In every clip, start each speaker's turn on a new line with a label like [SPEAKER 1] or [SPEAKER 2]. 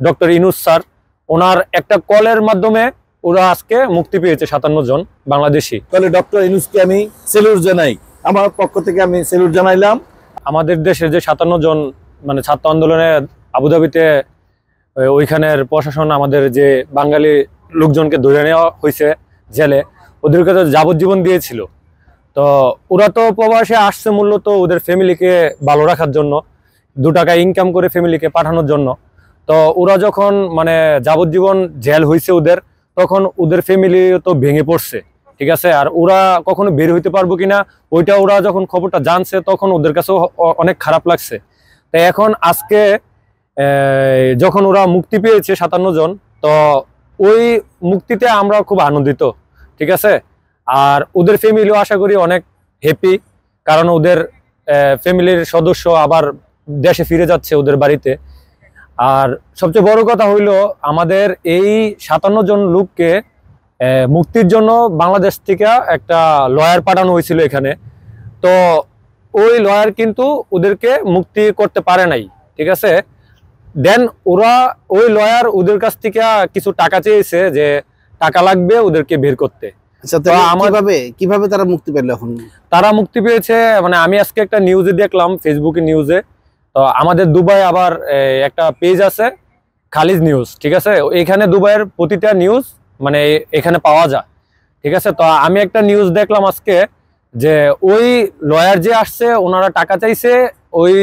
[SPEAKER 1] Doctor Yunus sir, ওনার একটা কলের মাধ্যমে ওরা আজকে মুক্তি পেয়েছে 57 জন বাংলাদেশি।
[SPEAKER 2] তাহলে ডক্টর ইউনূসকে আমি সেলুট জানাই, আমার পক্ষ থেকে আমি সেলুট জানাইলাম।
[SPEAKER 1] আমাদের দেশের যে 57 জন মানে ছাত্র আন্দোলনে আবুধাবিতে ওইখানের প্রশাসন আমাদের যে বাঙালি লোকজনকে ধরে নেওয়া হয়েছে জেলে, ওদেরকে তো যাবজ্জীবন দিয়েছিল। তো ওরা তো প্রবাসে আসছে মূলত ওদের ফ্যামিলিকে ভালো রাখার জন্য, 2 টাকা ইনকাম করে ফ্যামিলিকে পাঠানোর জন্য। তো ওরা যখন মানে যাবজ্জীবন জেল হয়েছে ওদের, তখন ওদের ফ্যামিলি তো ভেঙে পড়ছে, ঠিক আছে। আর ওরা কখনো বের হইতে পারবো কিনা ওইটা ওরা যখন খবরটা জানছে তখন ওদের কাছেও অনেক খারাপ লাগছে। তো এখন আজকে যখন ওরা মুক্তি পেয়েছে 57 জন, তো ওই মুক্তিতে আমরা খুব আনন্দিত, ঠিক আছে। আর ওদের ফ্যামিলিও আশা করি অনেক হ্যাপি, কারণ ওদের ফ্যামিলির সদস্য আবার দেশে ফিরে যাচ্ছে ওদের বাড়িতে। আর সবচেয়ে বড় কথা হইলো আমাদের এই 57 জন লোককে মুক্তির জন্য বাংলাদেশ থেকে একটা লয়ার পাঠানো হয়েছিল এখানে। তো ওই লয়ার কিন্তু ওদেরকে মুক্তি করতে পারে নাই, ঠিক আছে। দেন ওরা ওই লয়ার ওদের কাছ থেকে কিছু টাকা চেয়েছে, যে টাকা লাগবে ওদেরকে বের করতে।
[SPEAKER 3] আচ্ছা, কিভাবে তারা মুক্তি পেল? এখন
[SPEAKER 1] তারা মুক্তি পেয়েছে মানে আমি আজকে একটা নিউজে দেখলাম, ফেসবুকে নিউজে। তো আমাদের দুবাই আবার একটা পেজ আছে খালিজ নিউজ, ঠিক আছে। এখানে দুবাইয়ের প্রতিটা নিউজ মানে এখানে পাওয়া যায়, ঠিক আছে। তো আমি একটা নিউজ দেখলাম আজকে, যে ওই লয়ার যে আসছে ওনারা টাকা চাইছে ওই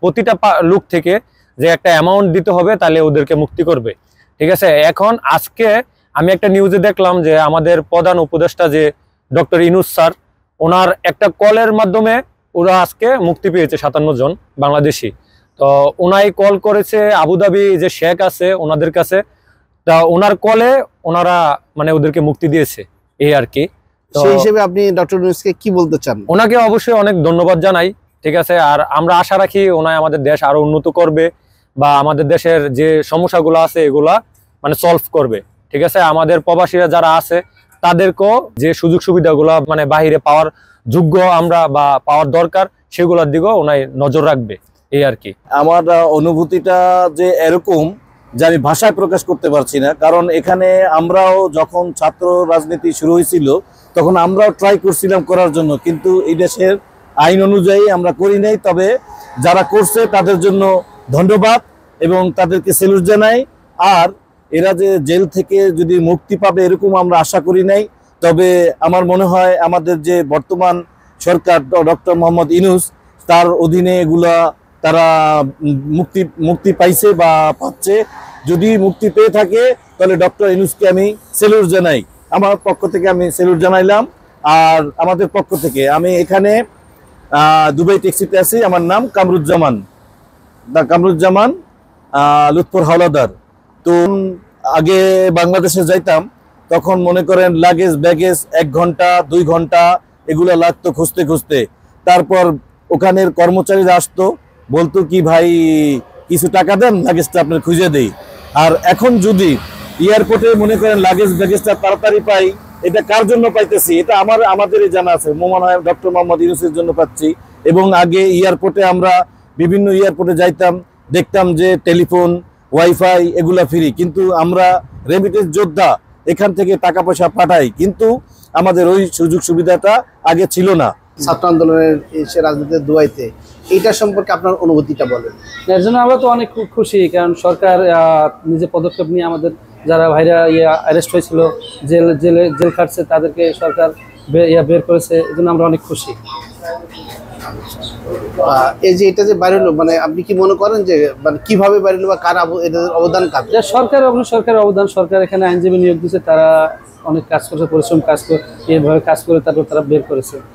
[SPEAKER 1] প্রতিটা লোক থেকে, যে একটা অ্যামাউন্ট দিতে হবে, তাহলে ওদেরকে মুক্তি করবে, ঠিক আছে। এখন আজকে আমি একটা নিউজে দেখলাম যে আমাদের প্রধান উপদেষ্টা যে ডক্টর ইউনূস স্যার, ওনার একটা কলের মাধ্যমে ওরা আজকে মুক্তি পেয়েছে 57 জন বাংলাদেশি। তো ওনাই কল করেছে আবুধাবি যে শেখ আছে ওনাদের কাছে, তা ওনার কলে ওনারা মানে ওদেরকে মুক্তি দিয়েছে, এই আর কি।
[SPEAKER 3] সেই হিসেবে আপনি ডক্টর ইউনূসকে কি বলতে চান?
[SPEAKER 1] ওনাকে অবশ্যই অনেক ধন্যবাদ জানাই, ঠিক আছে। আর আমরা আশা রাখি ওনাই আমাদের দেশ আরো উন্নত করবে, বা আমাদের দেশের যে সমস্যাগুলো আছে এগুলা মানে সলভ করবে, ঠিক আছে। আমাদের প্রবাসীরা যারা আছে তাদেরকেও যে সুযোগ সুবিধাগুলো মানে বাহিরে পাওয়ার যোগ্য আমরা বা পাওয়ার দরকার সেগুলোর দিকেও ওনাই নজর রাখবে, এই আর কি।
[SPEAKER 2] আমার অনুভূতিটা যে এরকম যে আমি ভাষায় প্রকাশ করতে পারছি না, কারণ এখানে আমরাও যখন ছাত্র রাজনীতি শুরু হয়েছিল তখন আমরাও ট্রাই করছিলাম করার জন্য, কিন্তু এই দেশের আইন অনুযায়ী আমরা করি নাই। তবে যারা করছে তাদের জন্য ধন্যবাদ এবং তাদেরকে সেলুট জানাই। আর এরা যে জেল থেকে যদি মুক্তি পাবে এরকম আমরা আশা করি নাই। তবে আমার মনে হয় আমাদের যে বর্তমান সরকার ডক্টর মোহাম্মদ ইউনূস, তার অধীনে এগুলা তারা মুক্তি পাইছে বা পাচ্ছে। যদি মুক্তি পেয়ে থাকে তাহলে ডক্টর ইউনূসকে আমি সেলুট জানাই, আমার পক্ষ থেকে আমি সেলুট জানাইলাম। আর আমাদের পক্ষ থেকে আমি এখানে দুবাই ট্যাক্সিতে আছি, আমার নাম কামরুজ্জামান লুৎফর হাওলাদার। তো আগে বাংলাদেশে যাইতাম তখন মনে করেন লাগেজ ব্যাগেজ 1 ঘন্টা 2 ঘন্টা এগুলো লাগতো খুঁজতে খুঁজতে। তারপর ওখানের কর্মচারীরা আসতো, বলতো কি ভাই কিছু টাকা দেন, লাগেজটা আপনার খুঁজে দেই। আর এখন যদি এয়ারপোর্টে মনে করেন লাগেজ ব্যাগেজটা তাড়াতাড়ি পাই, এটা কার জন্য পাইতেছি? এটা আমাদেরই জানা আছে, মনে হয় ডক্টর মোহাম্মদ ইউনূসের জন্য পাচ্ছি। এবং আগে এয়ারপোর্টে আমরা বিভিন্ন এয়ারপোর্টে যাইতাম, দেখতাম যে টেলিফোন ওয়াইফাই এগুলা ফ্রি, কিন্তু আমরা রেমিটেন্স যোদ্ধা, এখান থেকে টাকা পয়সা পাঠাই, কিন্তু আমাদের ওই সুযোগ সুবিধাটা আগে ছিল না।
[SPEAKER 3] ছাত্র আন্দোলনের এসে রাজনীতিতে দুবাইতে, এইটা সম্পর্কে আপনার অনুভূতিটা বলেন।
[SPEAKER 4] এর জন্য আমরা তো অনেক খুশি, কারণ সরকার নিজে পদক্ষেপ নিয়ে আমাদের যারা ভাইরা অ্যারেস্ট হয়েছিল, জেল খাটছে, তাদেরকে সরকার বের করেছে, এই জন্য আমরা অনেক খুশি।
[SPEAKER 3] এই যে এটা যে বাড়িলো, মানে আপনি কি মনে করেন যে মানে কিভাবে বাড়িলো বা কার অবদান?
[SPEAKER 4] সরকারের অবদান। সরকার এখানে আইনজীবী নিয়োগ দিচ্ছে, তারা অনেক কাজ করেছে, পরিশ্রম কাজ করে, এইভাবে কাজ করে তারপর তারা বের করেছে।